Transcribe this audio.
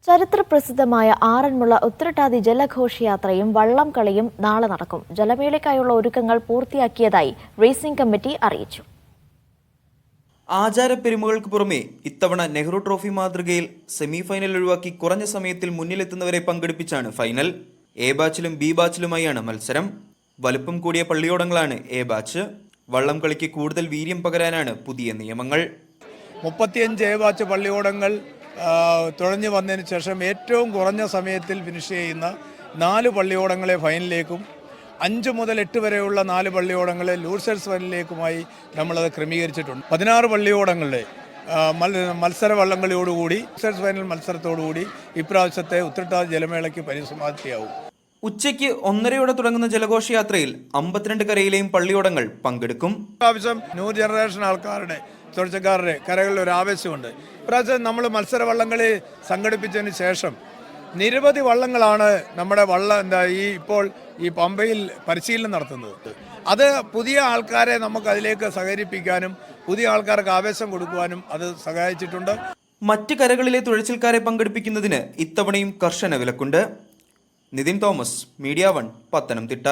ചരിത്രപ്രസിദ്ധമായ ആറന്മുള ഉത്രട്ടാതി ജലഘോഷയാത്രയും വള്ളംകളിയും നാളെ നടക്കും. ജലമേളയ്ക്കായുള്ള ഒരുക്കങ്ങൾ പൂർത്തിയാക്കിയതായി റേസിംഗ് കമ്മിറ്റി അറിയിച്ചു. ആചാരപ്പെരുമകൾക്ക് പുറമെ ഇത്തവണ നെഹ്റു ട്രോഫി മാതൃകയിൽ സെമിഫൈനൽ ഒഴിവാക്കി കുറഞ്ഞ സമയത്തിൽ മുന്നിലെത്തുന്നവരെ പങ്കെടുപ്പിച്ചാണ് ഫൈനൽ. എ ബാച്ചിലും ബി ബാച്ചിലുമായാണ് മത്സരം. വലുപ്പം കൂടിയ പള്ളിയോടങ്ങളാണ് എ ബാച്ച്. വള്ളം കളിക്ക് കൂടുതൽ വീര്യം പകരാനാണ് പുതിയ നിയമങ്ങൾ. 35 എ ബാച്ച് പള്ളിയോടങ്ങൾ തുഴഞ്ഞു വന്നതിന് ശേഷം ഏറ്റവും കുറഞ്ഞ സമയത്തിൽ ഫിനിഷ് ചെയ്യുന്ന 4 പള്ളിയോടങ്ങളെ ഫൈനലിലേക്കും 5 മുതൽ 8 വരെയുള്ള 4 പള്ളിയോടങ്ങളെ ലൂസേഴ്സ് ഫൈനലിലേക്കുമായി നമ്മളത് ക്രമീകരിച്ചിട്ടുണ്ട്. 16 പള്ളിയോടങ്ങളുടെ മത്സര വള്ളംകളിയോടുകൂടി ലൂസേഴ്സ് ഫൈനൽ മത്സരത്തോടുകൂടി ഇപ്രാവശ്യത്തെ ഉത്രട്ടാതി ജലമേളയ്ക്ക് പരിസമാപ്തിയാവും. ഉച്ചയ്ക്ക് 1:30 തുടങ്ങുന്ന ജലഘോഷയാത്രയിൽ 52 കരയിലെയും പള്ളിയോടങ്ങൾ പങ്കെടുക്കും. ഇപ്രാവശ്യം ന്യൂ ജനറേഷൻ ആൾക്കാരുടെ തുഴച്ചക്കാരുടെ കരകളിൽ ഒരു ആവേശമുണ്ട്. ഇപ്രാവശ്യം നമ്മൾ മത്സര വള്ളംകളി സംഘടിപ്പിച്ചതിന് ശേഷം നിരവധി വള്ളങ്ങളാണ് നമ്മുടെ ഇപ്പോൾ ഈ പമ്പയിൽ പരിശീലനം നടത്തുന്നത്. അത് പുതിയ ആൾക്കാരെ നമുക്ക് അതിലേക്ക് സഹകരിപ്പിക്കാനും പുതിയ ആൾക്കാർക്ക് ആവേശം കൊടുക്കുവാനും അത് സഹായിച്ചിട്ടുണ്ട്. മറ്റ് കരകളിലെ തുഴച്ചിൽക്കാരെ പങ്കെടുപ്പിക്കുന്നതിന് ഇത്തവണയും കർശന വിലക്കുണ്ട്. നിതിൻ തോമസ്, മീഡിയ 1, പത്തനംതിട്ട.